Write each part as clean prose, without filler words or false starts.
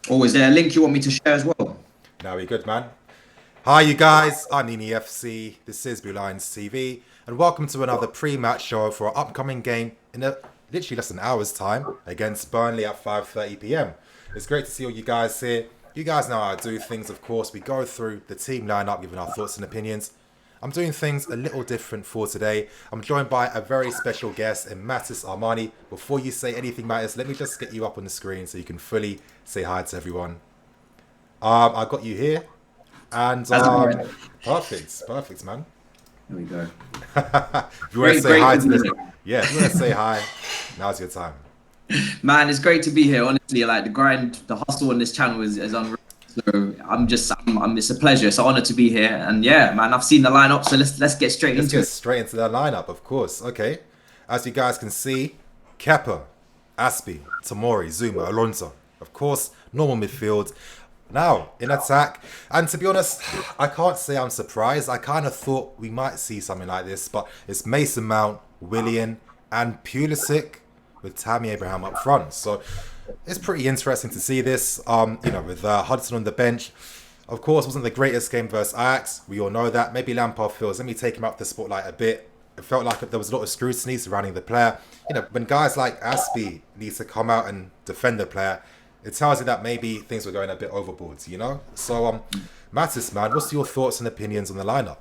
Oh, is there a link you want me to share as well? Now we good, man. Hi, you guys. I'm QnA. This is Blue Lions TV, and welcome to another pre-match show for our upcoming game in literally less than an hour's time against Burnley at 5:30 p.m. It's great to see all you guys here. You guys know how I do things, of course. We go through the team lineup, giving our thoughts and opinions. I'm doing things a little different for today. I'm joined by a very special guest in Mattis Armani. Before you say anything, Mattis, let me just get you up on the screen so you can fully say hi to everyone. I got you here. And perfect, man. There we go. If you want to say hi to this, if you want to say hi, now's your time. Man, it's great to be here. Honestly, like the grind, the hustle on this channel is unreal. So it's a pleasure. It's an honor to be here. And yeah, man, I've seen the lineup, so let's get straight into it. Let's get straight into the lineup, of course. Okay, as you guys can see, Kepa, Aspie, Tomori, Zuma, Alonso. Of course, normal midfield. Now, in attack, and to be honest, I can't say I'm surprised. I kind of thought we might see something like this, but it's Mason Mount, Willian, and Pulisic with Tammy Abraham up front. So it's pretty interesting to see this, with Hudson on the bench. Of course, wasn't the greatest game versus Ajax. We all know that. Maybe Lampard feels, let me take him up the spotlight a bit. It felt like there was a lot of scrutiny surrounding the player. When guys like Aspie need to come out and defend the player, it tells you that maybe things were going a bit overboard, So, Mattis, man, what's your thoughts and opinions on the lineup?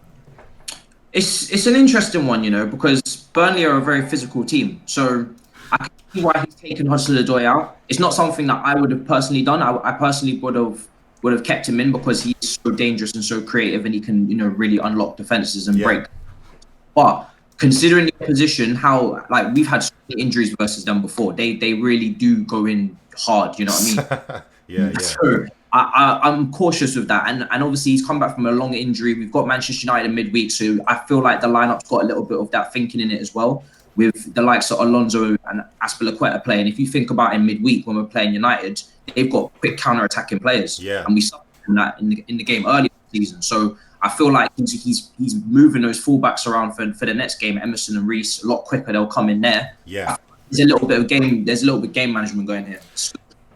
It's an interesting one, because Burnley are a very physical team. So I can see why he's taken Hudson-Odoi out. It's not something that I would have personally done. I personally would have kept him in because he's so dangerous and so creative, and he can, really unlock defenses and break. But considering the position, how we've had so many injuries versus them before, they really do go in hard, you know what I mean? So I'm cautious with that, and obviously he's come back from a long injury. We've got Manchester United in midweek, so I feel like the lineup's got a little bit of that thinking in it as well, with the likes of Alonso and Azpilicueta playing. If you think about in midweek when we're playing United, they've got quick counter-attacking players, and we suffered from that in the game early in the season. So I feel like he's moving those fullbacks around for the next game. Emerson and Reece a lot quicker. They'll come in there. There's a little bit of game management going here.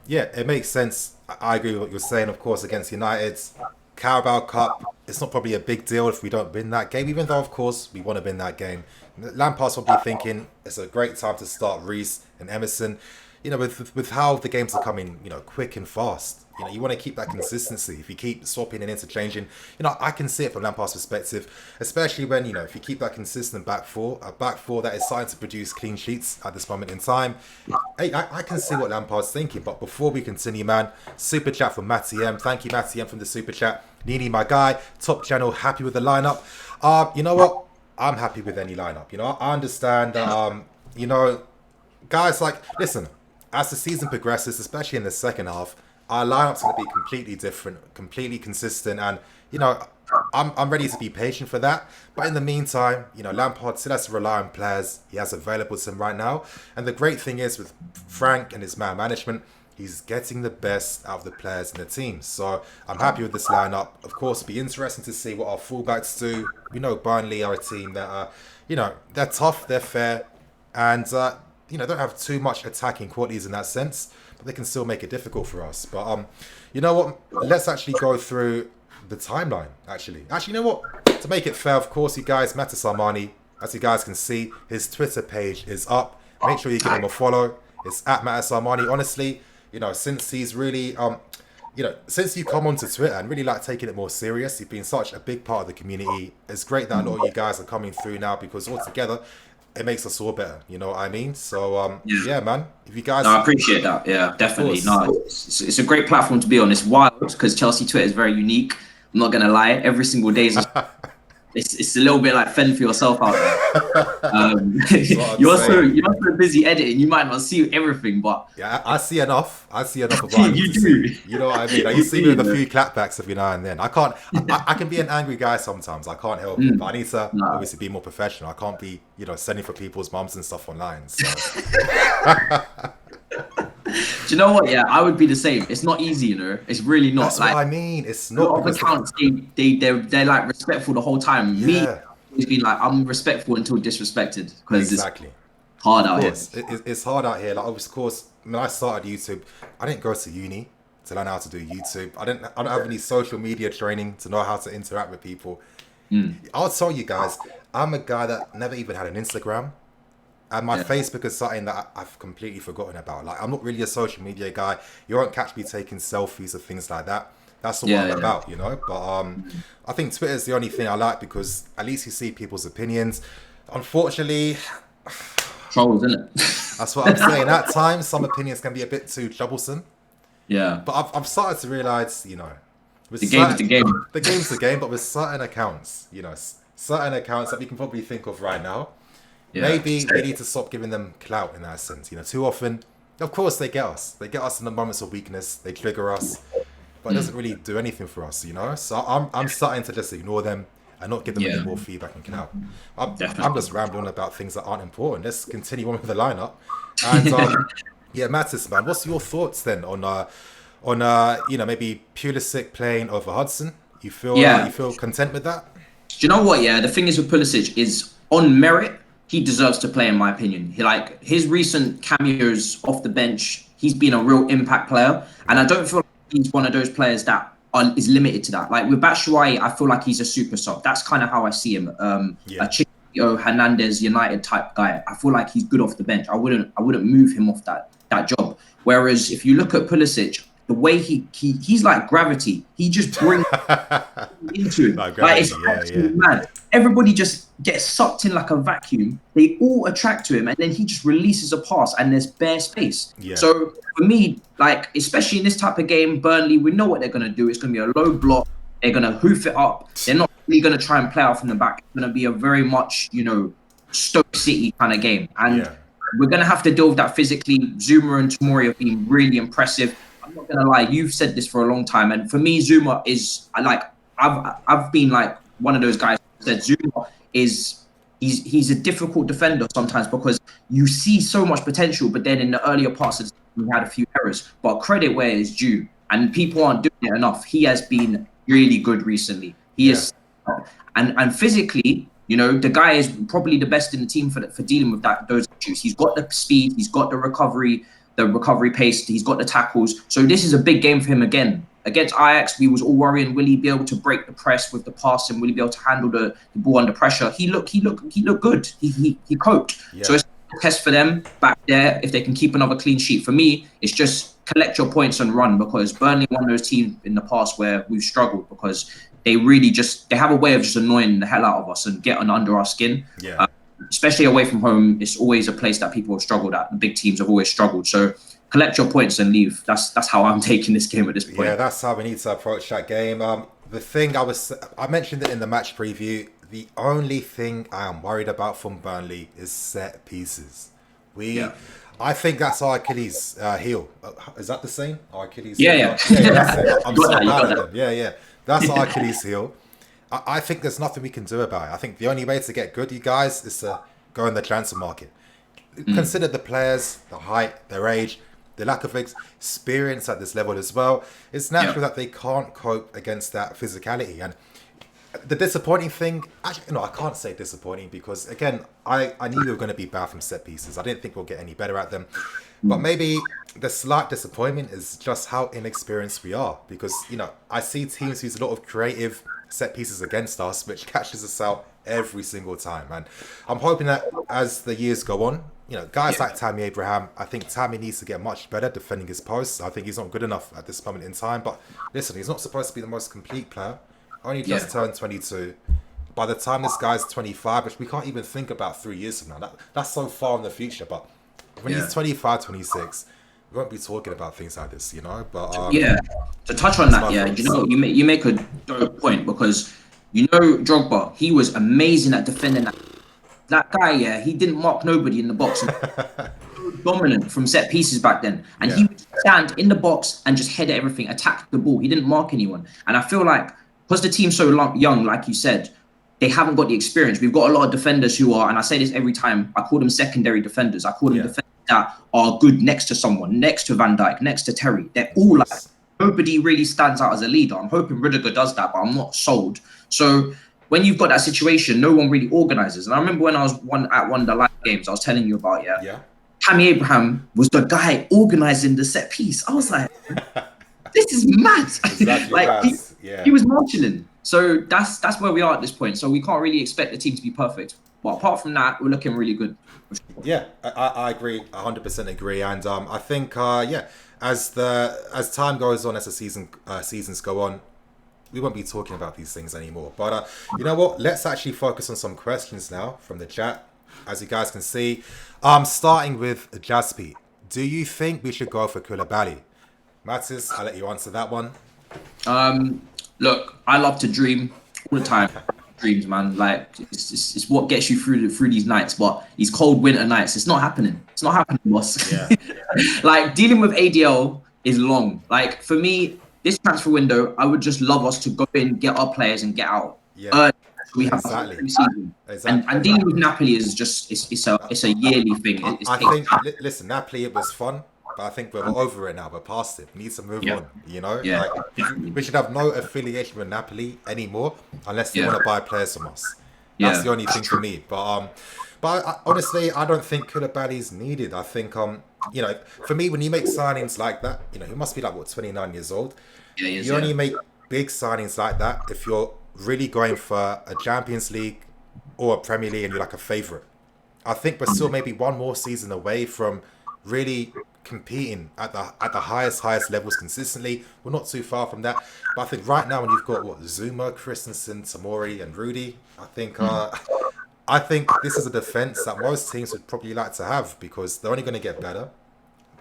Yeah, it makes sense. I agree with what you're saying. Of course, against United, Carabao Cup, it's not probably a big deal if we don't win that game, even though, of course, we want to win that game. Lampard's probably thinking it's a great time to start Reece and Emerson. With how the games are coming, quick and fast. You want to keep that consistency. If you keep swapping and interchanging, I can see it from Lampard's perspective, especially when, if you keep that consistent back four that is starting to produce clean sheets at this moment in time. I can see what Lampard's thinking. But before we continue, man, super chat from Matty M. Thank you, Matty M, from the super chat. Nini, my guy, top channel, happy with the lineup. You know what? I'm happy with any lineup. I understand that, guys, listen, as the season progresses, especially in the second half, our lineup's going to be completely different, completely consistent, and I'm ready to be patient for that. But in the meantime, Lampard still has to rely on players he has available to him right now. And the great thing is with Frank and his man management, he's getting the best out of the players in the team. So I'm happy with this lineup. Of course, it'll be interesting to see what our fullbacks do. Burnley are a team that are, they're tough, they're fair, and don't have too much attacking qualities in that sense, but they can still make it difficult for us. But you know what? Let's actually go through the timeline. Actually, you know what? To make it fair, of course, you guys, Mattis Armani, as you guys can see, his Twitter page is up. Make sure you give him a follow. It's at Mattis Armani. Honestly, since he's really since you come onto Twitter and really taking it more serious, you've been such a big part of the community. It's great that a lot of you guys are coming through now, because altogether it makes us all better, you know what I mean? So yeah, man, if you guys, I appreciate that. Yeah, definitely. No, it's a great platform to be on. It's wild because Chelsea Twitter is very unique. I'm not gonna lie, every single day is it's a little bit like fend for yourself out there. You're so busy editing, you might not see everything, but yeah, I see enough of what I need to see. You know what I mean? You see me with a few clapbacks every now and then. I can be an angry guy sometimes. I can't help it, but I need to obviously be more professional. I can't be sending for people's mums and stuff online. So Do you know what? Yeah, I would be the same. It's not easy, It's really not. that's what Like I mean. It's a not lot of because accounts, they're like respectful the whole time. Me, yeah, it's been like I'm respectful until disrespected because it's exactly. hard Of out here. course, it's hard out here. Like, of course, when I started YouTube, I didn't go to uni to learn how to do YouTube. I don't have any social media training to know how to interact with people. I'll tell you guys, I'm a guy that never even had an Instagram. And my Yeah. Facebook is something that I've completely forgotten about. Like, I'm not really a social media guy. You won't catch me taking selfies or things like that. That's not what I'm about, But I think Twitter is the only thing I like because at least you see people's opinions. Unfortunately, Trolls, isn't it? that's what I'm saying. At times, some opinions can be a bit too troublesome. Yeah. But I've started to realize, with The game's the game. the game's the game, but with certain accounts, certain accounts that we can probably think of right now, Yeah. maybe we need to stop giving them clout in that sense. Too often, of course, they get us. They get us in the moments of weakness. They trigger us, but it doesn't really do anything for us, So I'm starting to just ignore them and not give them any more feedback and clout. I'm just rambling about things that aren't important. Let's continue on with the lineup. And yeah, Mattis, man, what's your thoughts then on maybe Pulisic playing over Hudson? You feel content with that? Do you know what? Yeah, the thing is with Pulisic is on merit, he deserves to play, in my opinion. His recent cameos off the bench, he's been a real impact player, and I don't feel like he's one of those players that is limited to that. Like with Batshuayi, I feel like he's a super sub. That's kind of how I see him. A Chico Hernandez United type guy. I feel like he's good off the bench. I wouldn't move him off that job. Whereas if you look at Pulisic, the way he's like gravity. He just brings into him. Like it's absolutely mad. Everybody just gets sucked in like a vacuum. They all attract to him, and then he just releases a pass, and there's bare space. Yeah. So for me, like especially in this type of game, Burnley, we know what they're gonna do. It's gonna be a low block. They're gonna hoof it up. They're not really gonna try and play out from the back. It's gonna be a very much Stoke City kind of game, and we're gonna have to deal with that physically. Zuma and Tomori have been really impressive. I'm not gonna lie, you've said this for a long time, and for me, Zuma is I've been like one of those guys who said Zuma is he's a difficult defender sometimes because you see so much potential, but then in the earlier passes he had a few errors. But credit where it's due, and people aren't doing it enough. He has been really good recently. He is, and physically, the guy is probably the best in the team for dealing with those issues. He's got the speed, he's got the recovery pace, he's got the tackles. So this is a big game for him again. Against Ajax, we was all worrying, will he be able to break the press with the passing? Will he be able to handle the ball under pressure? He looked good. He coped. Yeah. So it's a test for them back there if they can keep another clean sheet. For me, it's just collect your points and run, because Burnley one of those teams in the past where we've struggled because they really they have a way of just annoying the hell out of us and getting under our skin. Yeah. Especially away from home, it's always a place that people have struggled at. The big teams have always struggled. So collect your points and leave. That's how I'm taking this game at this point. Yeah, that's how we need to approach that game. The thing I mentioned it in the match preview. The only thing I am worried about from Burnley is set pieces. I think that's our Achilles heel. Is that the same? Our Achilles heel? Yeah. That's it. I'm so bad at them. Yeah. That's our Achilles heel. I think there's nothing we can do about it. I think the only way to get good, you guys, is to go in the transfer market. Consider the players, the height, their age, the lack of experience at this level as well. It's natural that they can't cope against that physicality. And the disappointing thing, actually, no, I can't say disappointing because, again, I knew we were going to be bad from set pieces. I didn't think we'll get any better at them. But maybe the slight disappointment is just how inexperienced we are. Because, I see teams use a lot of creative set pieces against us, which catches us out every single time. And I'm hoping that as the years go on, guys like Tammy Abraham, I think Tammy needs to get much better defending his posts. I think he's not good enough at this moment in time. But listen, he's not supposed to be the most complete player. Only just turned 22. By the time this guy's 25, which we can't even think about 3 years from now. That's so far in the future. But when he's 25, 26, we won't be talking about things like this, But to touch on that, you make a dope point, because Drogba, he was amazing at defending that guy. He didn't mark nobody in the box. Dominant from set pieces back then, and he would stand in the box and just head at everything, attack the ball. He didn't mark anyone, and I feel like because the team's so young, like you said, they haven't got the experience. We've got a lot of defenders who are, and I say this every time, I call them secondary defenders. I call them defenders that are good next to someone, next to Van Dijk, next to Terry. They're all like, nobody really stands out as a leader. I'm hoping Rudiger does that, but I'm not sold. So when you've got that situation, no one really organizes. And I remember when I was at one of the live games I was telling you about, Tammy Abraham was the guy organizing the set piece. I was like, this is mad. Exactly. Like he was marshalling. So that's where we are at this point. So we can't really expect the team to be perfect. But apart from that, we're looking really good. Yeah, I agree, 100% agree, and I think as time goes on, as the seasons go on, we won't be talking about these things anymore. But you know what? Let's actually focus on some questions now from the chat. As you guys can see, starting with Jaspi. Do you think we should go for Koulibaly? Matis, I'll let you answer that one. Look, I love to dream all the time. Dreams, man. Like it's what gets you through these nights. But these cold winter nights, it's not happening. It's not happening, boss. Yeah. Like dealing with ADL is long. Like for me, this transfer window, I would just love us to go in, get our players, and get out. Yeah. We have exactly. And dealing with Napoli is just it's a yearly thing. I think listen, Napoli, it was fun. But I think we're over it now. We're past it. We need to move on. You know, we should have no affiliation with Napoli anymore unless they want to buy players from us. That's the only thing for me. But honestly, I don't think Koulibaly's needed. I think you know, for me, when you make signings like that, you know, he must be like 29 years old. Yeah, you only make big signings like that if you're really going for a Champions League or a Premier League and you're like a favourite. I think we're still maybe one more season away from really competing at the highest levels consistently. We're not too far from that, but I think right now when you've got Zuma, Christensen, Tomori, and Rudy, I think this is a defense that most teams would probably like to have because they're only going to get better.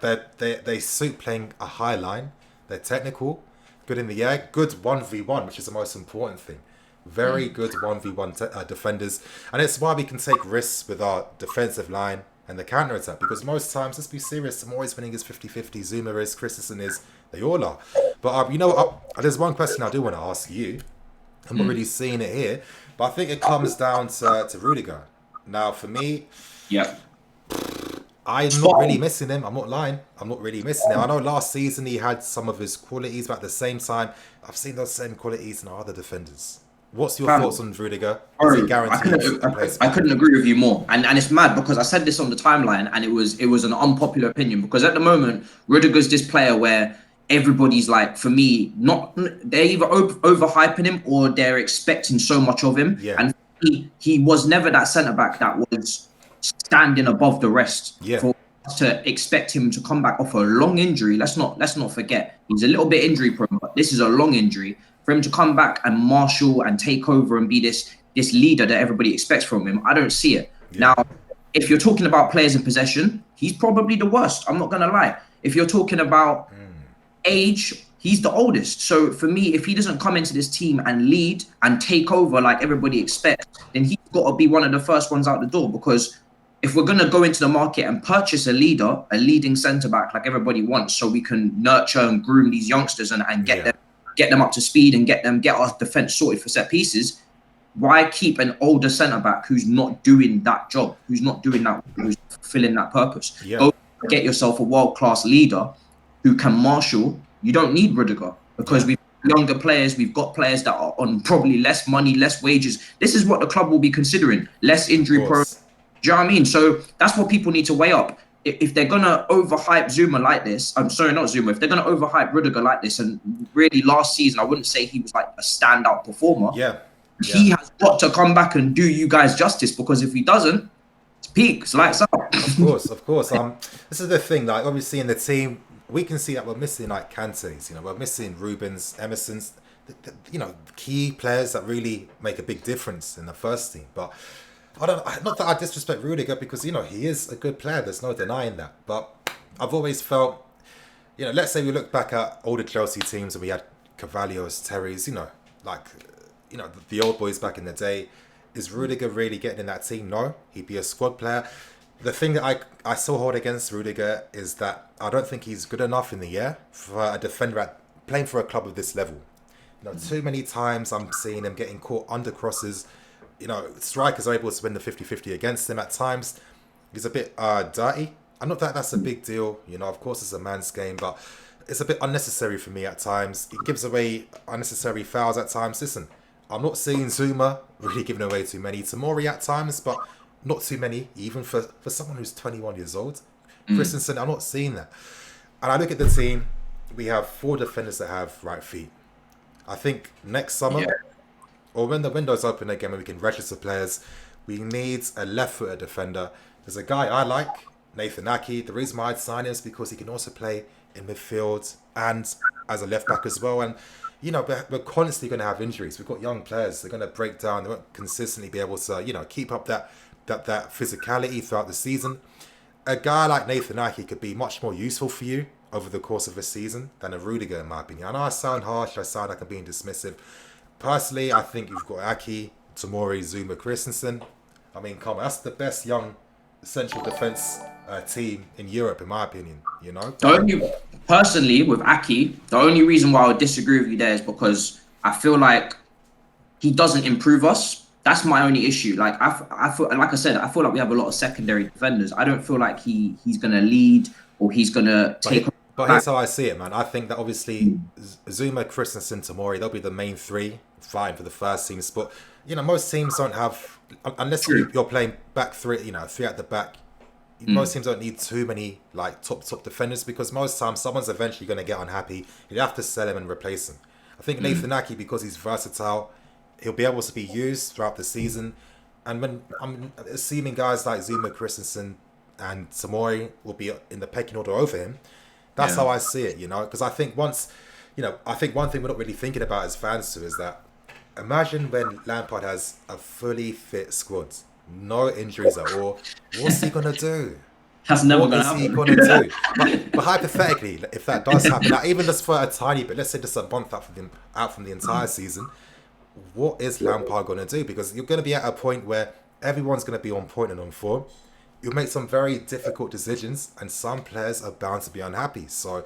They suit playing a high line. They're technical, good in the air, good 1v1, which is the most important thing. Very good 1v1 defenders, and it's why we can take risks with our defensive line and the counter-attack, because most times, let's be serious, Tomori's winning is 50-50, Zuma is, Christensen is, they all are. But you know what, there's one question I do want to ask you. I'm not really seeing it here, but I think it comes down to Rudiger. Now, for me, I'm not really missing him. I'm not lying. I'm not really missing him. I know last season he had some of his qualities, but at the same time, I've seen those same qualities in our other defenders. What's your thoughts on Rudiger? I couldn't agree with you more. And it's mad because I said this on the timeline and it was an unpopular opinion because at the moment, Rudiger's this player where everybody's like, for me, they're either overhyping him or they're expecting so much of him. Yeah. And he was never that centre-back that was standing above the rest. Yeah. For us to expect him to come back off a long injury, let's not forget. He's a little bit injury prone, but this is a long injury. For him to come back and marshal and take over and be this leader that everybody expects from him, I don't see it. Yeah. Now, if you're talking about players in possession, he's probably the worst. I'm not going to lie. If you're talking about age, he's the oldest. So for me, if he doesn't come into this team and lead and take over like everybody expects, then he's got to be one of the first ones out the door. Because if we're going to go into the market and purchase a leading centre-back like everybody wants, so we can nurture and groom these youngsters and get them up to speed and get our defence sorted for set pieces, why keep an older centre-back who's not doing that job, who's fulfilling that purpose? Yeah. Go get yourself a world-class leader who can marshal. You don't need Rudiger because we've younger players, we've got players that are on probably less money, less wages. This is what the club will be considering, less injury prone. Do you know what I mean? So that's what people need to weigh up. If they're going to overhype Zuma like this, I'm sorry, not Zuma, if they're going to overhype Rudiger like this, and really last season, I wouldn't say he was like a standout performer. Yeah. He has got to come back and do you guys justice, because if he doesn't, it's peak, it's lights up. Of course. This is the thing, like obviously in the team, we can see that we're missing like Kante's, we're missing Rubens, Emerson's, key players that really make a big difference in the first team. But not that I disrespect Rudiger, because he is a good player. There's no denying that. But I've always felt, let's say we look back at older Chelsea teams and we had Carvalho's, Terry's, the old boys back in the day. Is Rudiger really getting in that team? No, he'd be a squad player. The thing that I still hold against Rudiger is that I don't think he's good enough in the air for a defender playing for a club of this level. Too many times I'm seeing him getting caught under crosses strikers are able to win the 50-50 against him at times. He's a bit dirty. I'm not that that's a big deal. Of course it's a man's game, but it's a bit unnecessary for me at times. He gives away unnecessary fouls at times. Listen, I'm not seeing Zuma really giving away too many. Tomori at times, but not too many, even for someone who's 21 years old. Christensen, I'm not seeing that. And I look at the team, we have 4 defenders that have right feet. I think next summer, or when the window's open again, when we can register players, we need a left-footed defender. There's a guy I like, Nathan Aki. The reason why I'd sign him is because he can also play in midfield and as a left-back as well. And, we're constantly going to have injuries. We've got young players. They're going to break down. They won't consistently be able to, keep up that physicality throughout the season. A guy like Nathan Aki could be much more useful for you over the course of a season than a Rudiger, in my opinion. I know I sound harsh, I sound like I'm being dismissive. Personally, I think you've got Aki, Tomori, Zuma, Christensen. I mean, come on, that's the best young central defence team in Europe, in my opinion, Personally, with Aki, the only reason why I would disagree with you there is because I feel like he doesn't improve us. That's my only issue. Like I feel, like I said, I feel like we have a lot of secondary defenders. I don't feel like he's gonna lead or he's gonna take. But here's how I see it, man. I think that obviously Zuma, Christensen, Tomori, they'll be the main 3 fine for the first teams. But most teams don't have, unless you're playing back 3, 3 at the back. Most teams don't need too many like top defenders because most times someone's eventually going to get unhappy. You have to sell him and replace him. I think Nathan Aki, because he's versatile, he'll be able to be used throughout the season. And when I'm assuming guys like Zuma, Christensen, and Tomori will be in the pecking order over him, that's how I see it, because I think I think one thing we're not really thinking about as fans too is that imagine when Lampard has a fully fit squad, no injuries at all. What's he gonna do? That's never gonna happen. What is he gonna do? But hypothetically, if that does happen, like even just for a tiny bit, let's say just a month out from the entire season, what is Lampard gonna do? Because you're gonna be at a point where everyone's gonna be on point and on form. You'll make some very difficult decisions, and some players are bound to be unhappy. So,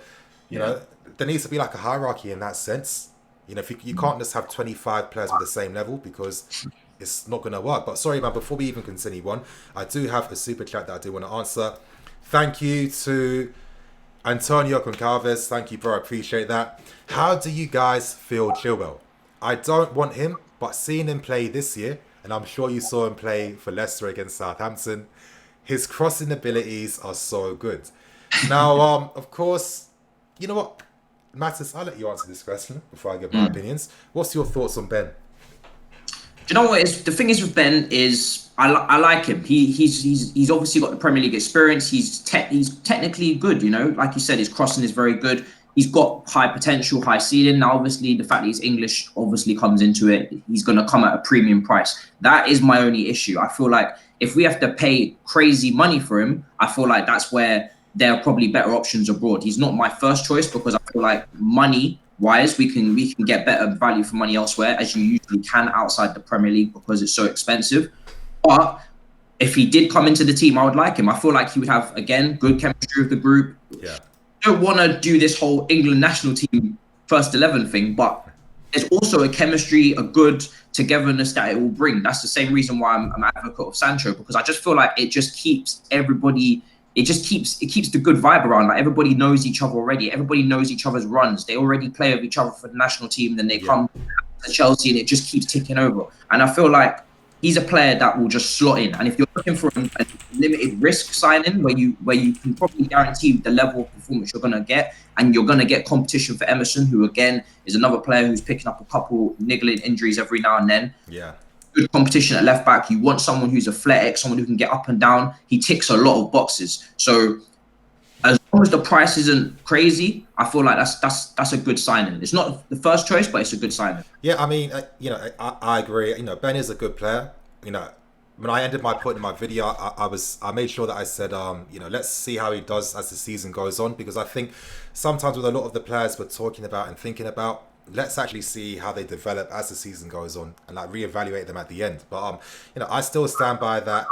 there needs to be like a hierarchy in that sense. If you can't just have 25 players with the same level because it's not going to work. But sorry, man, before we even continue on, I do have a super chat that I do want to answer. Thank you to Antonio Concalves. Thank you, bro. I appreciate that. How do you guys feel Chilwell? I don't want him, but seeing him play this year, and I'm sure you saw him play for Leicester against Southampton, his crossing abilities are so good. Now, of course, you know what? Mattis, I'll let you answer this question before I give my opinions. What's your thoughts on Ben? Do you know what is the thing is with Ben is I like him. He's obviously got the Premier League experience. He's technically good. Like you said, his crossing is very good. He's got high potential, high ceiling. Now, obviously, the fact that he's English obviously comes into it. He's going to come at a premium price. That is my only issue. I feel like if we have to pay crazy money for him, I feel like that's where there are probably better options abroad. He's not my first choice because I feel like money-wise, we can get better value for money elsewhere, as you usually can outside the Premier League because it's so expensive. But if he did come into the team, I would like him. I feel like he would have, again, good chemistry with the group. Yeah. I don't want to do this whole England national team first 11 thing, but there's also a chemistry, a good togetherness that it will bring. That's the same reason why I'm an advocate of Sancho, because I just feel like it just keeps everybody... It keeps the good vibe around. Like everybody knows each other already. Everybody knows each other's runs. They already play with each other for the national team. Then they come to Chelsea and it just keeps ticking over. And I feel like he's a player that will just slot in. And if you're looking for a limited risk signing where you can probably guarantee the level of performance you're going to get, and you're going to get competition for Emerson, who again is another player who's picking up a couple niggling injuries every now and then. Yeah. Good competition at left back. You want someone who's athletic, someone who can get up and down. He ticks a lot of boxes. So as long as the price isn't crazy, I feel like that's a good signing. It's not the first choice, but it's a good signing. Yeah, I mean, I agree. Ben is a good player. When I ended my point in my video, I made sure that I said, let's see how he does as the season goes on, because I think sometimes with a lot of the players we're talking about and thinking about, let's actually see how they develop as the season goes on and like reevaluate them at the end. But I still stand by that.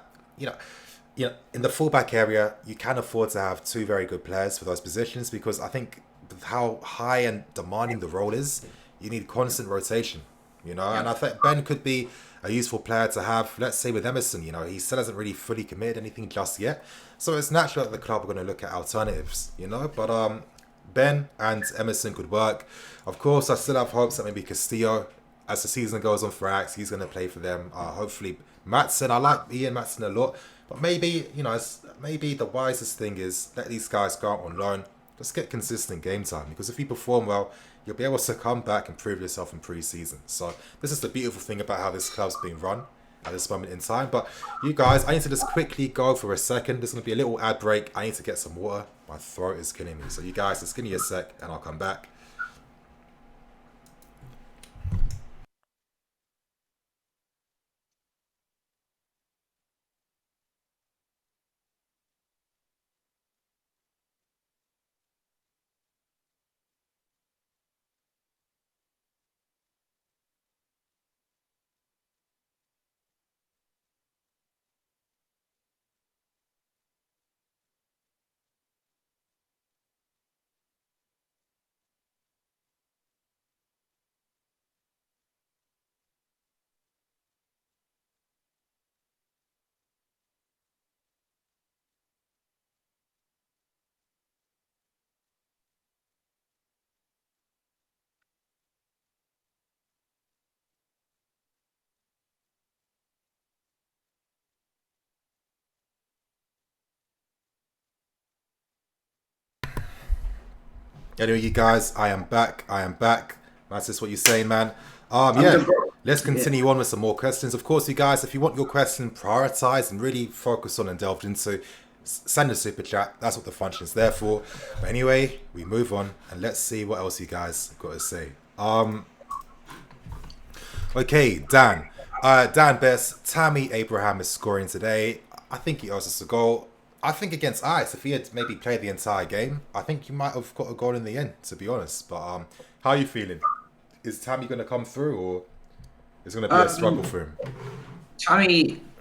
In the fullback area, you can afford to have 2 very good players for those positions, because I think with how high and demanding the role is, you need constant rotation. you know. Yeah. And I think Ben could be a useful player to have, let's say, with Emerson. You know, he still hasn't really fully committed anything just yet. So it's natural that the club are going to look at alternatives, you know. But Ben and Emerson could work. Of course, I still have hopes that maybe Castillo, as the season goes on for Ajax, he's going to play for them. Hopefully, Maatsen. I like Ian Maatsen a lot. But maybe, you know, maybe the wisest thing is let these guys go out on loan. Just get consistent game time. Because if you perform well, you'll be able to come back and prove yourself in pre-season. So this is the beautiful thing about how this club's being run at this moment in time. But you guys, I need to just quickly go for a second. There's going to be a little ad break. I need to get some water. My throat is killing me. So you guys, just give me a sec and I'll come back. Anyway, you guys, I am back. I am back. That's just what you're saying, man. I'm Yeah, good, bro. let's Yeah. continue on with some more questions. Of course, you guys, if you want your question prioritized and really focused on and delved into, send a super chat. That's what the function is there for. But anyway, we move on and let's see what else you guys got to say. Okay, Dan. Dan Best, Tammy Abraham is scoring today. I think he owes us a goal. I think against Ajax, if he had maybe played the entire game, I think he might have got a goal in the end, to be honest. But how are you feeling? Is Tammy going to come through, or is it going to be a struggle for him?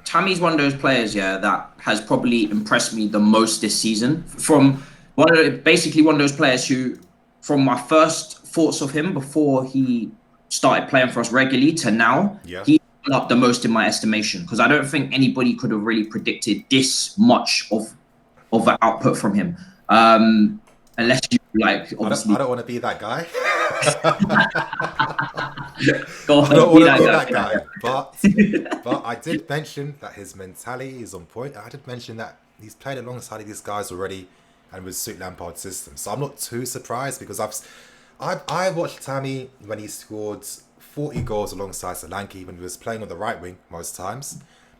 Tammy's one of those players, yeah, that has probably impressed me the most this season. From basically one of those players who, from my first thoughts of him before he started playing for us regularly to now, Yeah. he went up the most in my estimation, because I don't think anybody could have really predicted this much of an output from him. Unless you like, obviously, I don't want to be that guy. go I don't on, be want to be that that guy. guy. But I did mention that his mentality is on point. I did mention that he's played alongside these guys already and would suit Lampard's system. So I'm not too surprised because I watched Tammy when he scored 40 goals alongside Solanke when he was playing on the right wing most times.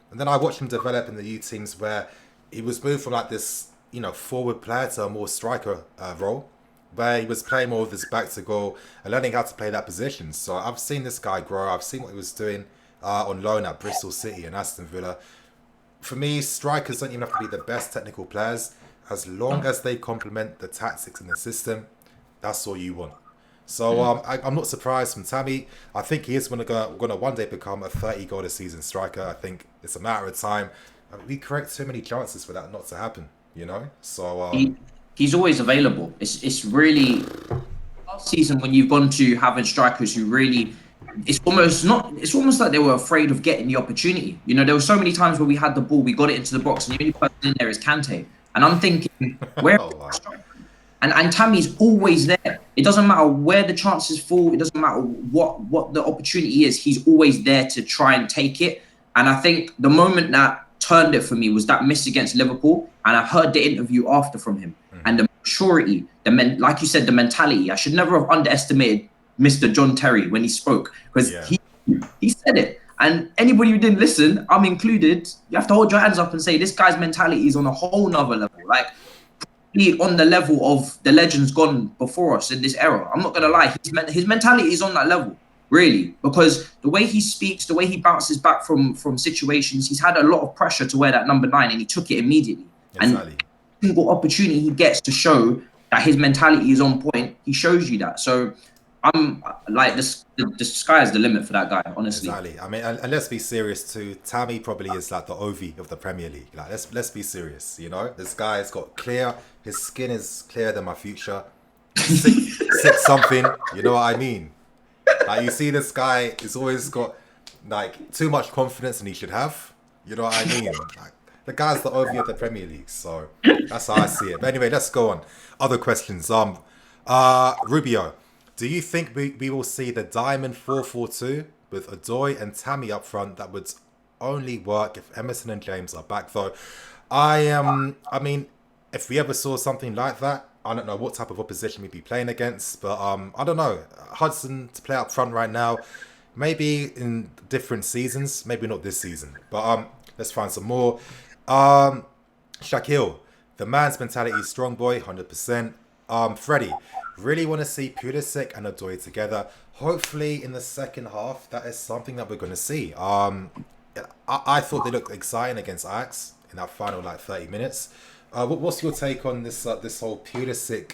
And then I watched him develop in the U teams where he was moved from like this, you know, forward player to a more striker role, where he was playing more with his back to goal and learning how to play that position. So I've seen this guy grow. I've seen what he was doing on loan at Bristol City and Aston Villa. For me, strikers don't even have to be the best technical players. As long as they complement the tactics and the system, that's all you want. So I'm not surprised from Tammy. I think he is going to one day become a 30 goal a season striker. I think it's a matter of time. I mean, we create so many chances for that not to happen, you know? So, He's always available. It's really last season when you've gone to having strikers who really, it's almost like they were afraid of getting the opportunity. You know, there were so many times where we had the ball, we got it into the box, and the only person in there is Kante. And I'm thinking, where oh, wow. and Tammy's always there. It doesn't matter where the chances fall. It doesn't matter what the opportunity is. He's always there to try and take it. And I think the moment that turned it for me was that miss against Liverpool. And I heard the interview after from him. And the maturity, like you said, the mentality. I should never have underestimated Mr. John Terry when he spoke, because he said it. And anybody who didn't listen, I'm included, you have to hold your hands up and say this guy's mentality is on a whole nother level. Like, on the level of the legends gone before us in this era. I'm not gonna lie, his mentality is on that level, really, because the way he speaks, the way he bounces back from situations, he's had a lot of pressure to wear that number 9, and he took it immediately. Exactly. And single opportunity he gets to show that his mentality is on point, he shows you that. So I'm like, the sky is the limit for that guy, honestly. Exactly. I mean, and let's be serious too. Tammy probably is like the Ovi of the Premier League. Like, let's be serious. You know, this guy's got clear. His skin is clearer than my future. Six something. You know what I mean? Like you see, this guy has always got like too much confidence than he should have. You know what I mean? Like, the guy's the OV of the Premier League, so that's how I see it. But anyway, let's go on. Other questions. Rubio, do you think we will see the Diamond 4-4-2 with Odoi and Tammy up front? That would only work if Emerson and James are back, though. I mean, if we ever saw something like that, I don't know what type of opposition we'd be playing against, but I don't know. Hudson to play up front right now, maybe in different seasons, maybe not this season. But let's find some more. Shaquille, the man's mentality is strong boy, 100%. Freddie, really want to see Pulisic and Odoi together. Hopefully in the second half, that is something that we're going to see. I thought they looked exciting against Ajax in that final like 30 minutes. What's your take on this this whole Pulisic?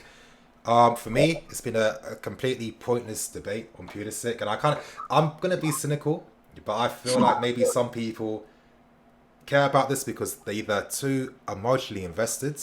For me, it's been a completely pointless debate on Pulisic, and I'm gonna be cynical, but I feel like maybe some people care about this because they're either too emotionally invested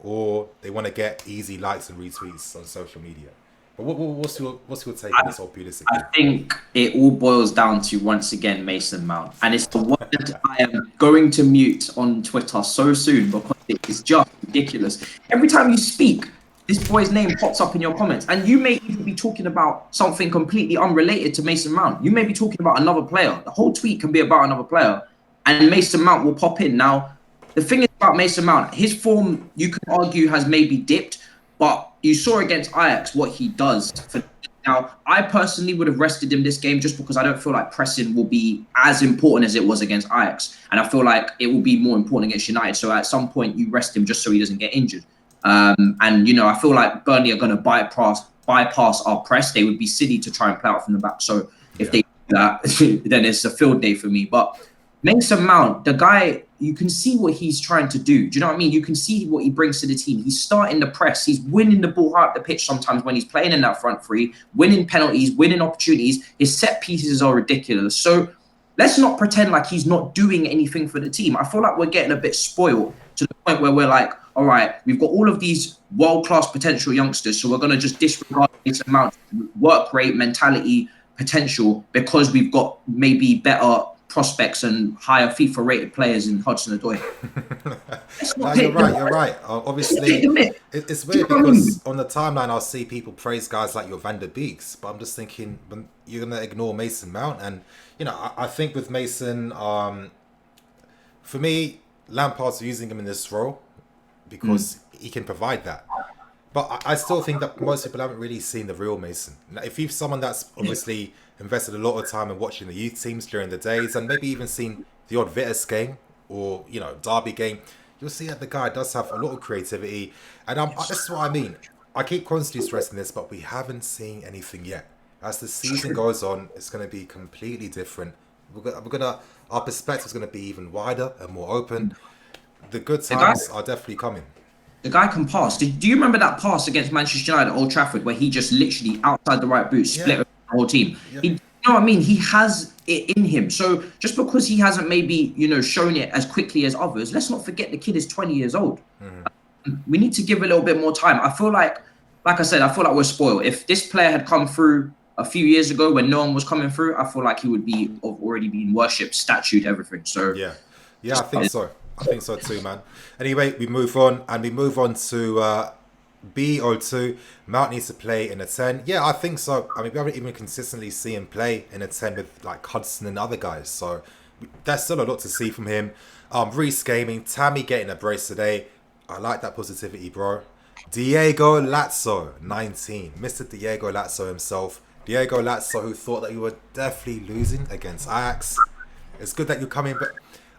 or they want to get easy likes and retweets on social media. But what's your take on this whole Pulisic? I think it all boils down to, once again, Mason Mount. And it's the word I am going to mute on Twitter so soon because it is just ridiculous. Every time you speak, this boy's name pops up in your comments. And you may even be talking about something completely unrelated to Mason Mount. You may be talking about another player. The whole tweet can be about another player. And Mason Mount will pop in. Now, the thing is about Mason Mount, his form, you can argue, has maybe dipped. But you saw against Ajax what he does. Now, I personally would have rested him this game just because I don't feel like pressing will be as important as it was against Ajax. And I feel like it will be more important against United. So at some point, you rest him just so he doesn't get injured. And, you know, I feel like Burnley are going to bypass our press. They would be silly to try and play out from the back. So if they do that, then it's a field day for me. But Mason Mount, the guy, you can see what he's trying to do. Do you know what I mean? You can see what he brings to the team. He's starting the press. He's winning the ball high up the pitch sometimes when he's playing in that front three, winning penalties, winning opportunities. His set pieces are ridiculous. So let's not pretend like he's not doing anything for the team. I feel like we're getting a bit spoiled to the point where we're like, all right, we've got all of these world-class potential youngsters, so we're going to just disregard this amount of work rate, mentality, potential because we've got maybe better prospects and higher FIFA rated players in Hudson-Odoi. No, you're right. Obviously, it's weird because on the timeline I'll see people praise guys like your Van der Beeks, but I'm just thinking when you're going to ignore Mason Mount. And, you know, I think with Mason, for me, Lampard's using him in this role because he can provide that. But I still think that most people haven't really seen the real Mason. Now, if you've someone that's obviously invested a lot of time in watching the youth teams during the days and maybe even seen the odd Vitus game or, you know, Derby game, you'll see that the guy does have a lot of creativity. And this is what I mean. I keep constantly stressing this, but we haven't seen anything yet. As the season goes on, it's going to be completely different. Our perspective is going to be even wider and more open. The good times are definitely coming. The guy can pass. Do you remember that pass against Manchester United at Old Trafford where he just literally outside the right boot split the whole team? Yeah. You know what I mean? He has it in him. So just because he hasn't maybe, you know, shown it as quickly as others, let's not forget the kid is 20 years old. We need to give a little bit more time. I feel like I said, I feel like we're spoiled. If this player had come through a few years ago when no one was coming through, I feel like he would be already been worshipped, statued, everything. So yeah, I think so. I think so too, man. Anyway, we move on to BO2. Mount needs to play in a 10. Yeah, I think so. I mean, we haven't even consistently seen him play in a 10 with like Hudson and other guys. So there's still a lot to see from him. Reece gaming, Tammy getting a brace today. I like that positivity, bro. Diego Lazzo, 19. Mr. Diego Lazzo himself. Diego Lazzo, who thought that you were definitely losing against Ajax. It's good that you're coming, but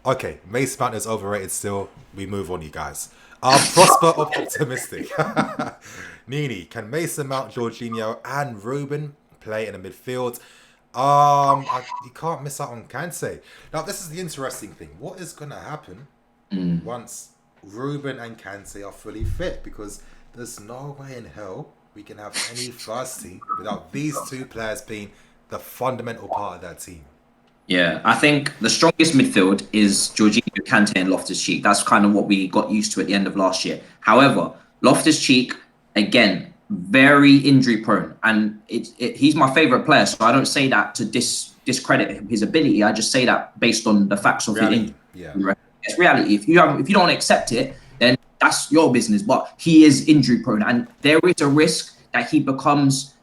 okay, Mason Mount is overrated still. We move on, you guys. Prosper optimistic. Nini, can Mason Mount, Jorginho, and Ruben play in the midfield? You can't miss out on Kante. Now, this is the interesting thing. What is going to happen once Ruben and Kante are fully fit? Because there's no way in hell we can have any first team without these two players being the fundamental part of that team. Yeah, I think the strongest midfield is Jorginho, Kante and Loftus-Cheek. That's kind of what we got used to at the end of last year. However, Loftus-Cheek, again, very injury prone, and he's my favorite player. So I don't say that to discredit his ability. I just say that based on the facts of his Reality. injury. Yeah. It's reality. If you don't accept it, then that's your business. But he is injury prone, and there is a risk that he becomes,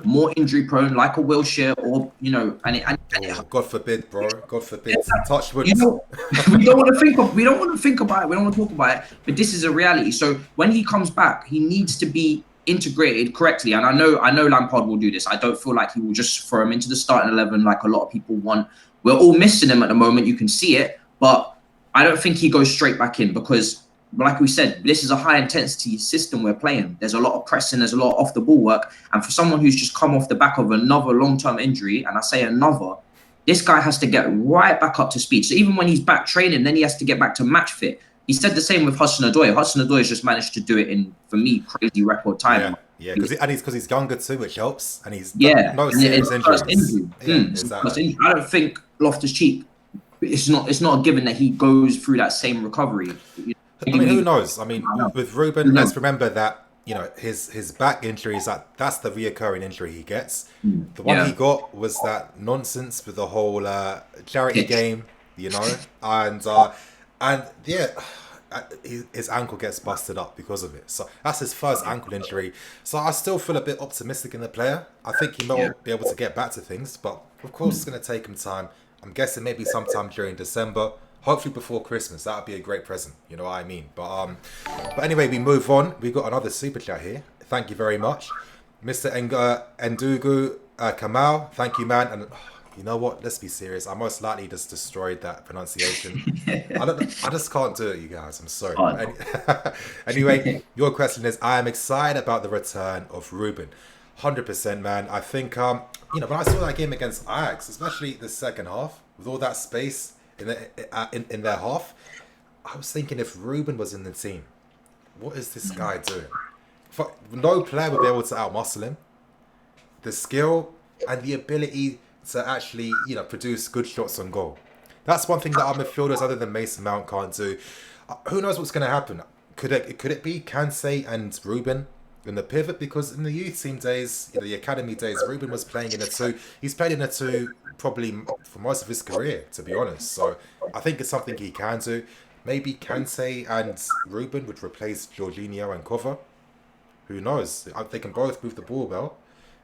more injury prone, like a Wilshere, or Oh, God forbid, bro. God forbid. Touch wood. you know, we don't want to think of, we don't want to think about it. We don't want to talk about it. But this is a reality. So when he comes back, he needs to be integrated correctly. And I know Lampard will do this. I don't feel like he will just throw him into the starting 11 like a lot of people want. We're all missing him at the moment. You can see it, but I don't think he goes straight back in because, like we said, this is a high intensity system we're playing. There's a lot of pressing, there's a lot of off the ball work. And for someone who's just come off the back of another long-term injury, and I say another, this guy has to get right back up to speed. So even when he's back training, then he has to get back to match fit. He said the same with Hudson-Odoi. Hudson-Odoi has just managed to do it in, for me, crazy record time. Yeah, because he's younger too, which helps, and he's no And serious it's first injuries. injury. Yeah, exactly. I don't think Loftus-Cheek. It's not a given that he goes through that same recovery. I mean, who knows? I mean, with Ruben, let's remember that his back injury is that's the reoccurring injury he gets. The one he got was that nonsense with the whole charity game, and yeah. His ankle gets busted up because of it. So that's his first ankle injury. So I still feel a bit optimistic in the player. I think he may be able to get back to things, but of course it's going to take him time. I'm guessing maybe sometime during December, hopefully before Christmas. That would be a great present. You know what I mean? But anyway, we move on. We got another super chat here. Thank you very much, Mr. Ndugu Kamal. Thank you, man. And you know what? Let's be serious. I most likely just destroyed that pronunciation. I just can't do it, you guys. I'm sorry. Anyway, your question is: I am excited about the return of Ruben. 100%, man. I think when I saw that game against Ajax, especially the second half, with all that space in their half, I was thinking if Ruben was in the team, what is this guy doing? No player would be able to outmuscle him. The skill and the ability to actually, produce good shots on goal. That's one thing that our midfielders, other than Mason Mount, can't do. Who knows what's going to happen? Could it be Kansé and Ruben in the pivot? Because in the youth team days, the academy days, Ruben was playing in a two. He's played in a two probably for most of his career, to be honest. So I think it's something he can do. Maybe Kansé and Ruben would replace Jorginho and Cover. Who knows? They can both move the ball well.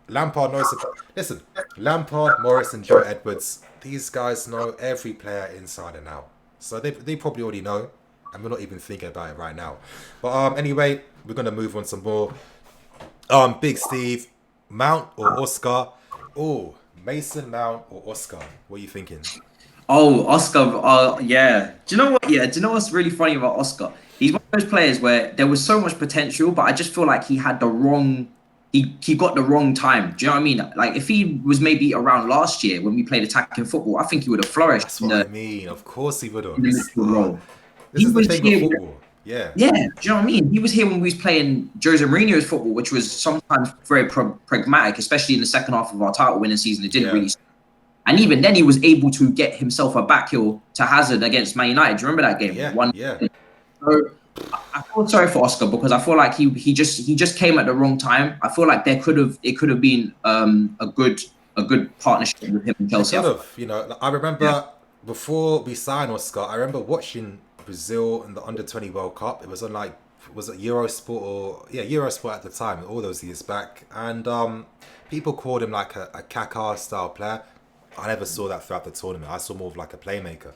Lampard knows. Listen, Lampard, Morris, and Joe Edwards. These guys know every player inside and out. So they probably already know, and we're not even thinking about it right now. But anyway, we're gonna move on some more. Big Steve, Mount or Oscar? Oh, Mason Mount or Oscar? What are you thinking? Oh, Oscar. Yeah. Do you know what? Yeah. Do you know what's really funny about Oscar? He's one of those players where there was so much potential, but I just feel like he had the wrong. He got the wrong time. Do you know what I mean? Like if he was maybe around last year when we played attacking football, I think he would have flourished. That's what I mean. Of course he would have. This is the thing with football. Yeah. Yeah. Do you know what I mean? He was here when we was playing Jose Mourinho's football, which was sometimes very pragmatic, especially in the second half of our title winning season. It didn't really. And even then, he was able to get himself a backheel to Hazard against Man United. Do you remember that game? Yeah. So I feel sorry for Oscar because I feel like he just came at the wrong time. I feel like it could have been a good partnership with him and Chelsea. I remember before we signed Oscar, I remember watching Brazil in the Under-20 World Cup. It was on was it Eurosport Eurosport at the time, all those years back, and people called him like a Kaká style player. I never saw that throughout the tournament. I saw more of like a playmaker.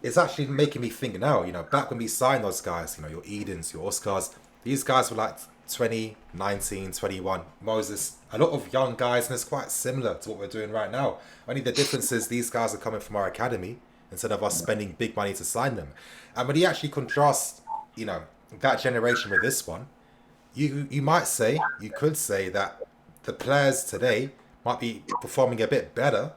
It's actually making me think now, back when we signed those guys, your Edens, your Oscars, these guys were like 20, 19, 21. Moses, a lot of young guys, and it's quite similar to what we're doing right now. Only the difference is these guys are coming from our academy instead of us spending big money to sign them. And when you actually contrast, that generation with this one, you could say that the players today might be performing a bit better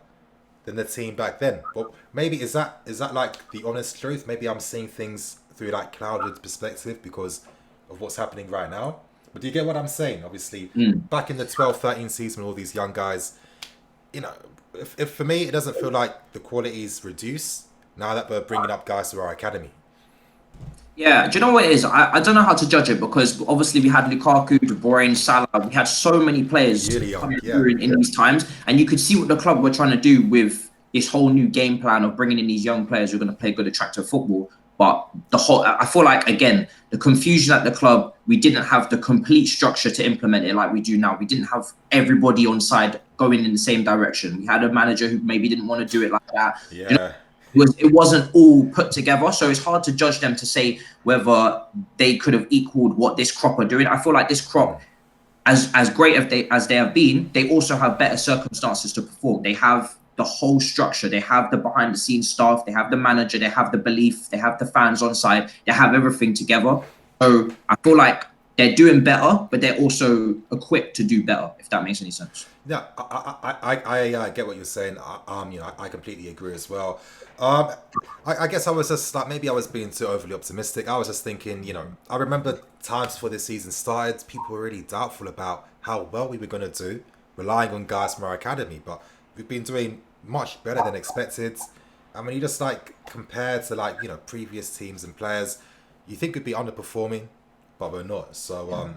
than the team back then. But maybe is that like the honest truth? Maybe I'm seeing things through that clouded perspective because of what's happening right now. But do you get what I'm saying? Obviously, back in the 12-13 season, all these young guys, if for me, it doesn't feel like the quality's reduced now that we're bringing up guys to our academy. Yeah, do you know what it is? I don't know how to judge it because obviously we had Lukaku, De Bruyne, Salah. We had so many players Really young, coming yeah. through in these times, and you could see what the club were trying to do with this whole new game plan of bringing in these young players who are going to play good, attractive football. But I feel like again, the confusion at the club, we didn't have the complete structure to implement it like we do now. We didn't have everybody on side going in the same direction. We had a manager who maybe didn't want to do it like that. You know, Yeah. it wasn't all put together, so it's hard to judge them to say whether they could have equaled what this crop are doing. I feel like this crop, as great as they have been, they also have better circumstances to perform. They have the whole structure, they have the behind the scenes staff, they have the manager, they have the belief, they have the fans on side, they have everything together. So I feel like they're doing better, but they're also equipped to do better, if that makes any sense. Yeah, I get what you're saying. I completely agree as well. Um, I guess I was just like maybe I was being too overly optimistic. I was just thinking, I remember times before this season started, people were really doubtful about how well we were going to do, relying on guys from our academy. But we've been doing much better than expected. I mean, you just like compared to like previous teams and players, you think we'd be underperforming, but we're not. So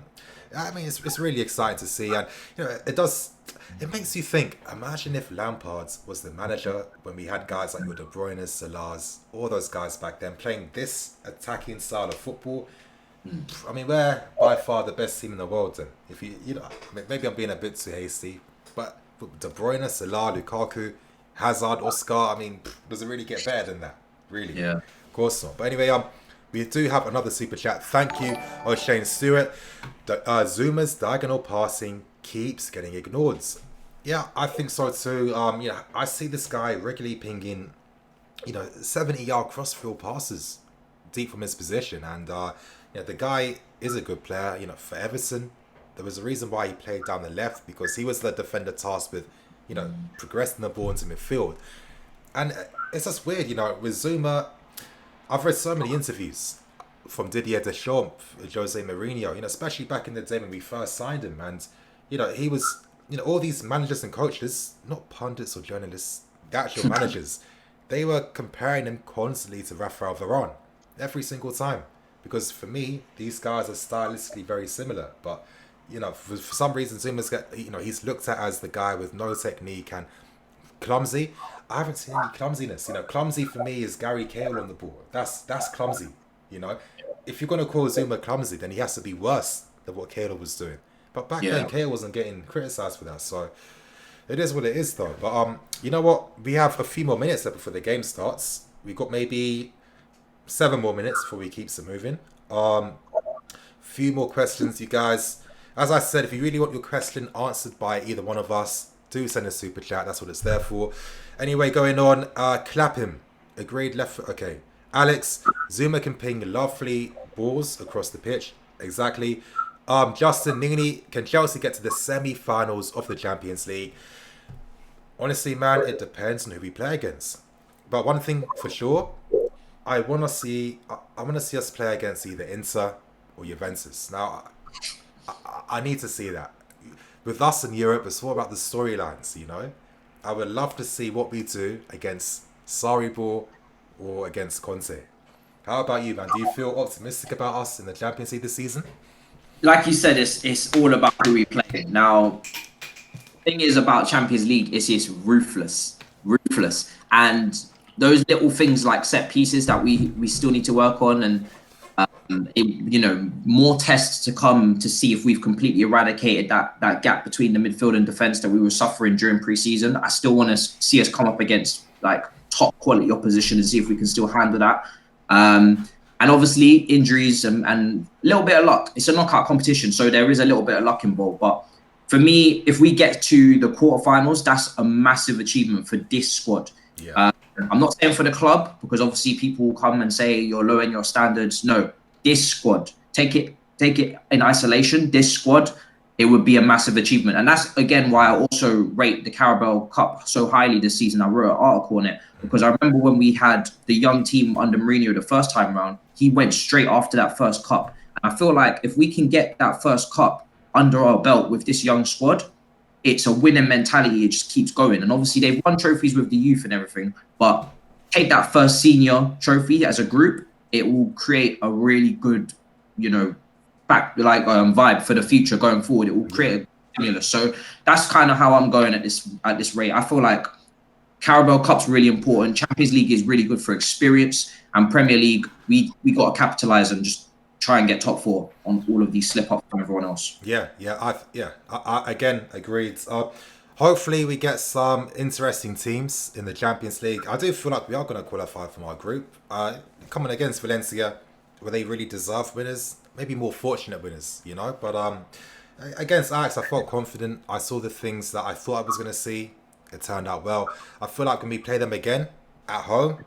I mean, it's really exciting to see, and it makes you think. Imagine if Lampard was the manager when we had guys like your De Bruyne, Salahs, all those guys back then playing this attacking style of football. I mean, we're by far the best team in the world. Then, if maybe I'm being a bit too hasty, but De Bruyne, Salah, Lukaku, Hazard, Oscar. I mean, does it really get better than that? Really? Yeah. Of course not. But anyway, we do have another super chat. Thank you, Shane Stewart. Zuma's diagonal passing keeps getting ignored. Yeah, I think so too. I see this guy regularly pinging, 70-yard crossfield passes deep from his position, and the guy is a good player. For Everton, there was a reason why he played down the left because he was the defender tasked with, progressing the ball into midfield, and it's just weird, with Zuma. I've read so many interviews from Didier Deschamps, Jose Mourinho, especially back in the day when we first signed him. And, he was, all these managers and coaches, not pundits or journalists, the actual managers, they were comparing him constantly to Rafael Varane every single time. Because for me, these guys are stylistically very similar. But, for some reason, Zuma's he's looked at as the guy with no technique and clumsy. I haven't seen any clumsiness. Clumsy for me is Gary Cahill on the ball. That's clumsy. If you're gonna call Zuma clumsy, then he has to be worse than what Cahill was doing. But back then, Cahill wasn't getting criticised for that. So it is what it is, though. But you know what? We have a few more minutes left before the game starts. We got maybe 7 more minutes before we keep it moving. Few more questions, you guys. As I said, if you really want your question answered by either one of us, do send a super chat. That's what it's there for. Anyway, going on. Clap him. Agreed. Left foot. Okay. Alex, Zuma can ping lovely balls across the pitch. Exactly. Justin Nini, can Chelsea get to the semi-finals of the Champions League? Honestly, man, it depends on who we play against. But one thing for sure, I want to see us play against either Inter or Juventus. Now, I need to see that. With us in Europe, it's all about the storylines, I would love to see what we do against Sarri or against Conte. How about you, man? Do you feel optimistic about us in the Champions League this season? Like you said, it's all about who we play. Now, the thing is about Champions League is it's ruthless. And those little things like set pieces that we still need to work on, and more tests to come to see if we've completely eradicated that gap between the midfield and defense that we were suffering during preseason. I still want to see us come up against like top quality opposition and see if we can still handle that. And obviously injuries and a little bit of luck. It's a knockout competition, so there is a little bit of luck involved. But for me, if we get to the quarterfinals, that's a massive achievement for this squad. Yeah. I'm not saying for the club, because obviously people will come and say you're lowering your standards. No, this squad, take it in isolation. This squad, it would be a massive achievement. And that's, again, why I also rate the Carabao Cup so highly this season. I wrote an article on it because I remember when we had the young team under Mourinho the first time around, he went straight after that first cup. And I feel like if we can get that first cup under our belt with this young squad, it's a winning mentality. It just keeps going. And obviously they've won trophies with the youth and everything, but take that first senior trophy as a group, it will create a really good, vibe for the future going forward. It will create a stimulus. So that's kind of how I'm going at this rate. I feel like Carabao Cup's really important. Champions League is really good for experience, and Premier League, we got to capitalize and just try and get top four on all of these slip ups from everyone else. I again agreed. Hopefully we get some interesting teams in the Champions League. I do feel like we are going to qualify from our group. Coming against Valencia, were they really deserved winners? Maybe more fortunate winners, But against Ajax, I felt confident. I saw the things that I thought I was going to see. It turned out well. I feel like when we play them again at home,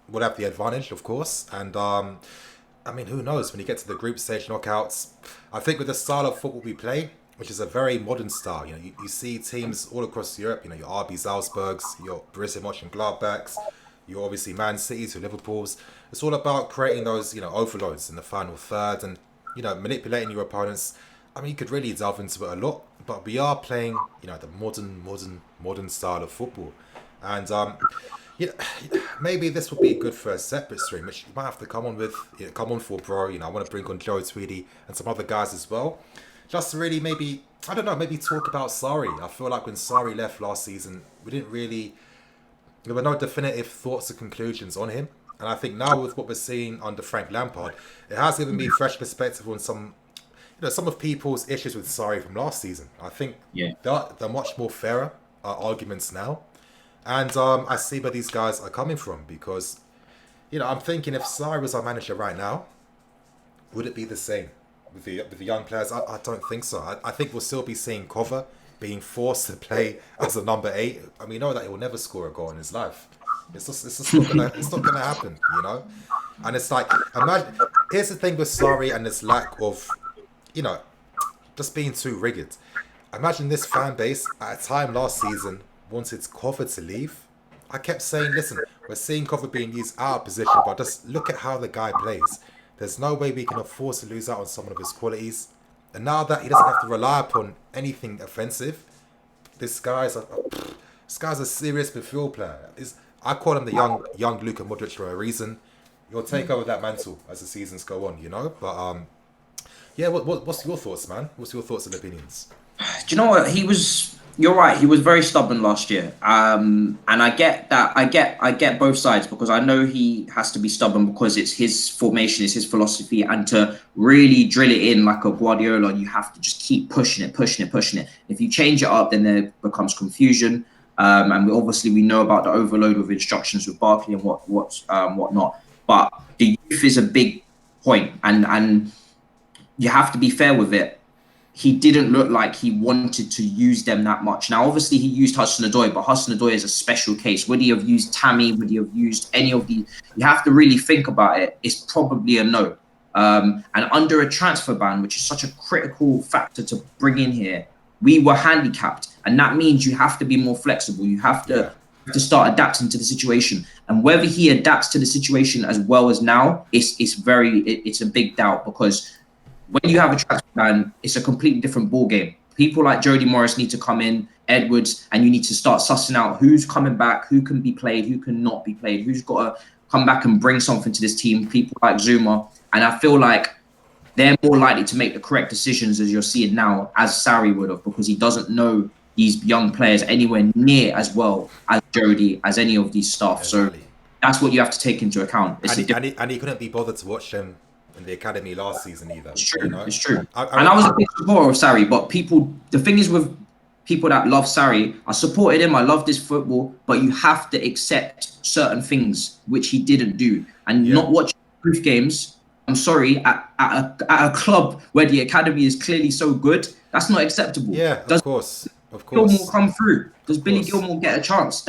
we'll have the advantage, of course. And I mean, who knows? When you get to the group stage knockouts, I think with the style of football we play, which is a very modern style, you see teams all across Europe. Your RB Salzburgs, your Borussia Mönchengladbachs, your obviously Man Cities, your Liverpools. It's all about creating those overloads in the final third and manipulating your opponents. I mean, you could really delve into it a lot, but we are playing, the modern style of football, and maybe this would be good for a separate stream, which you might have to come on for, bro. I want to bring on Joe Tweedy and some other guys as well, just to really maybe talk about Sarri. I feel like when Sarri left last season, there were no definitive thoughts or conclusions on him, and I think now with what we're seeing under Frank Lampard, it has given me fresh perspective on some of people's issues with Sarri from last season. I think they're much more fairer arguments now. And I see where these guys are coming from because, I'm thinking if Sarri was our manager right now, would it be the same with the young players? I don't think so. I think we'll still be seeing Cover being forced to play as a number 8. And we know that he will never score a goal in his life. It's just not gonna happen, And it's like, imagine. Here's the thing with Sarri and this lack of, just being too rigid. Imagine this fan base at a time last season wanted Cover to leave. I kept saying, listen, we're seeing Cover being used out of position, but just look at how the guy plays. There's no way we can afford to lose out on some of his qualities. And now that he doesn't have to rely upon anything offensive, this guy's a serious midfield player. I call him the young Luka Modric for a reason. He'll take over that mantle as the seasons go on, But what's your thoughts, man? What's your thoughts and opinions? Do you know what? You're right. He was very stubborn last year. And I get that. I get both sides because I know he has to be stubborn because it's his formation, it's his philosophy. And to really drill it in like a Guardiola, you have to just keep pushing it. If you change it up, then there becomes confusion. And we know about the overload of instructions with Barkley and whatnot. But the youth is a big point, and you have to be fair with it. He didn't look like he wanted to use them that much. Now, obviously, he used Hudson-Odoi, but Hudson-Odoi is a special case. Would he have used Tammy? Would he have used any of these? You have to really think about it. It's probably a no. And under a transfer ban, which is such a critical factor to bring in here, we were handicapped. And that means you have to be more flexible. You have to start adapting to the situation. And whether he adapts to the situation as well as now, it's a big doubt because when you have a transfer ban, it's a completely different ball game. People like Jody Morris need to come in, Edwards, and you need to start sussing out who's coming back, who can be played, who can not be played, who's got to come back and bring something to this team. People like Zuma, and I feel like they're more likely to make the correct decisions as you're seeing now, as Sarri would have, because he doesn't know these young players anywhere near as well as Jody, as any of these staff. Exactly. So that's what you have to take into account. And he couldn't be bothered to watch them in the academy last season either. It's true. It's true. I was a big supporter of Sarri, but the thing is with people that love Sarri, I supported him. I love this football, but you have to accept certain things which he didn't do, and not watch youth games. I'm sorry, at a club where the academy is clearly so good, that's not acceptable. Yeah, of course. Gilmore come through? Does Billy Gilmore get a chance?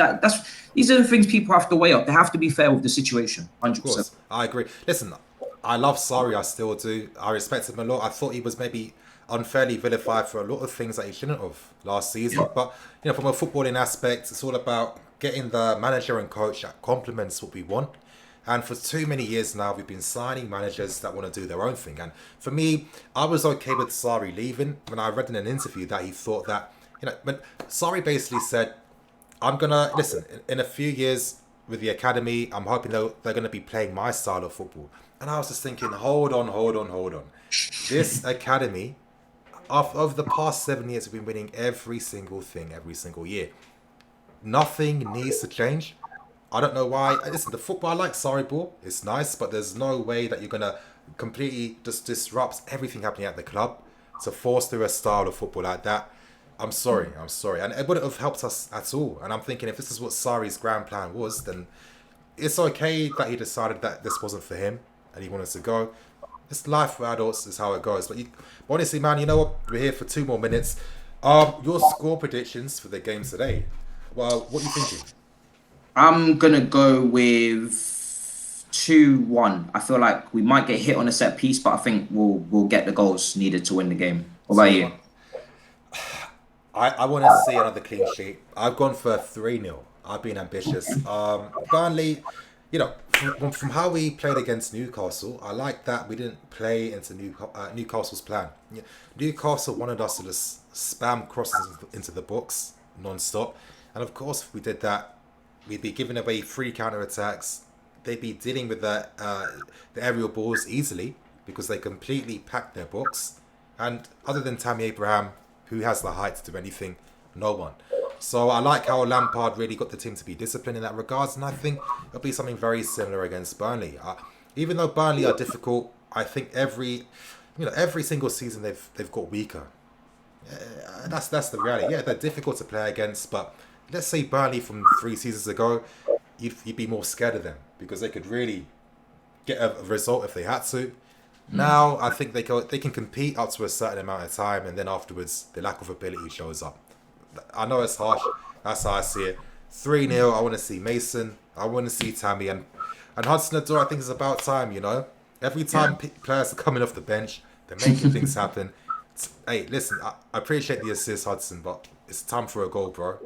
These are the things people have to weigh up. They have to be fair with the situation. 100%. Of course, I agree. Listen, I love Sarri, I still do. I respect him a lot. I thought he was maybe unfairly vilified for a lot of things that he shouldn't have last season. Yeah. But from a footballing aspect, it's all about getting the manager and coach that complements what we want. And for too many years now, we've been signing managers that want to do their own thing. And for me, I was okay with Sarri leaving when I read in an interview that he thought that, when Sarri basically said, I'm going to, listen, in a few years, with the academy. I'm hoping they're going to be playing my style of football. And I was just thinking, hold on. This academy, over the past 7 years, we've been winning every single thing, every single year. Nothing needs to change. I don't know why. Listen, the football, I like Sarri ball. It's nice, but there's no way that you're going to completely just disrupt everything happening at the club to force through a style of football like that. I'm sorry. And it wouldn't have helped us at all. And I'm thinking, if this is what Sarri's grand plan was, then it's okay that he decided that this wasn't for him and he wanted to go. It's life for adults, is how it goes. But honestly, man, you know what? We're here for 2 more minutes. Your score predictions for the game today. Well, what are you thinking? I'm gonna go with 2-1. I feel like we might get hit on a set piece, but I think we'll get the goals needed to win the game. What about you? I want to see another clean sheet. I've gone for 3-0. I've been ambitious. Burnley, you know, from how we played against Newcastle, I like that we didn't play into Newcastle's plan. Newcastle wanted us to just spam crosses into the box non-stop. And of course, if we did that, we'd be giving away free counter-attacks. They'd be dealing with the aerial balls easily because they completely packed their box. And other than Tammy Abraham, who has the height to do anything? No one. So I like how Lampard really got the team to be disciplined in that regards, and I think it'll be something very similar against Burnley. Even though Burnley are difficult, I think every single season they've got weaker. That's the reality. Yeah, they're difficult to play against, but let's say Burnley from 3 seasons ago, you'd be more scared of them because they could really get a result if they had to. Now I think they can compete up to a certain amount of time, and then afterwards the lack of ability shows up. I know it's harsh. That's how I see it. 3-0. I want to see Mason. I want to see Tammy and Hudson-Odoi. I think it's about time. You know, every time players are coming off the bench, they're making things happen. Hey, listen, I appreciate the assist, Hudson, but it's time for a goal, bro.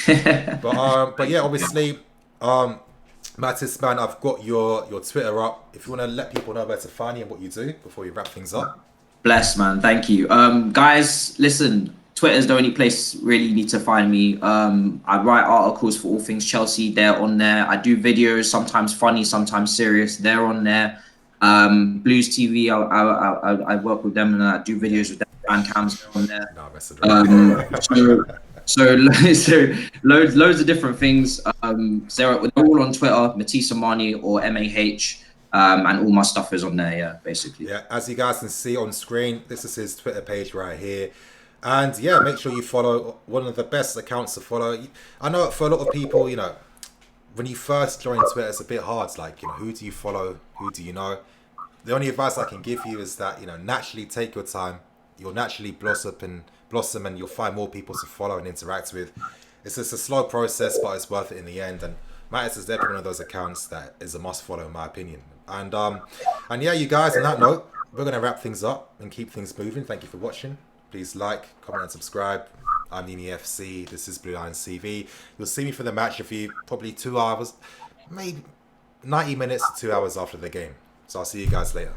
But yeah, obviously, Mattis, man, I've got your Twitter up. If you want to let people know where to find you and what you do before you wrap things up. Bless, man. Thank you. Guys, listen, Twitter's the only place really you need to find me. I write articles for all things Chelsea. They're on there. I do videos, sometimes funny, sometimes serious. They're on there. Blues TV, I work with them and I do videos with them. Fan cams on there. So loads of different things. They're all on Twitter, Matisse Amani or MAH. And all my stuff is on there, yeah, basically. Yeah, as you guys can see on screen, this is his Twitter page right here. And yeah, make sure you follow one of the best accounts to follow. I know for a lot of people, you know, when you first join Twitter, it's a bit hard. It's like, you know, who do you follow? Who do you know? The only advice I can give you is that, you know, naturally take your time. You'll naturally blossom and you'll find more people to follow and interact with. It's just a slow process, but it's worth it in the end. And Mattis is definitely one of those accounts that is a must follow in my opinion. And yeah, you guys, on that note, we're going to wrap things up and keep things moving. Thank you for watching. Please like, comment and subscribe. I'm Nini FC. This is Blue Lions TV. You'll see me for the match review probably 2 hours, maybe 90 minutes to 2 hours after the game. So I'll see you guys later.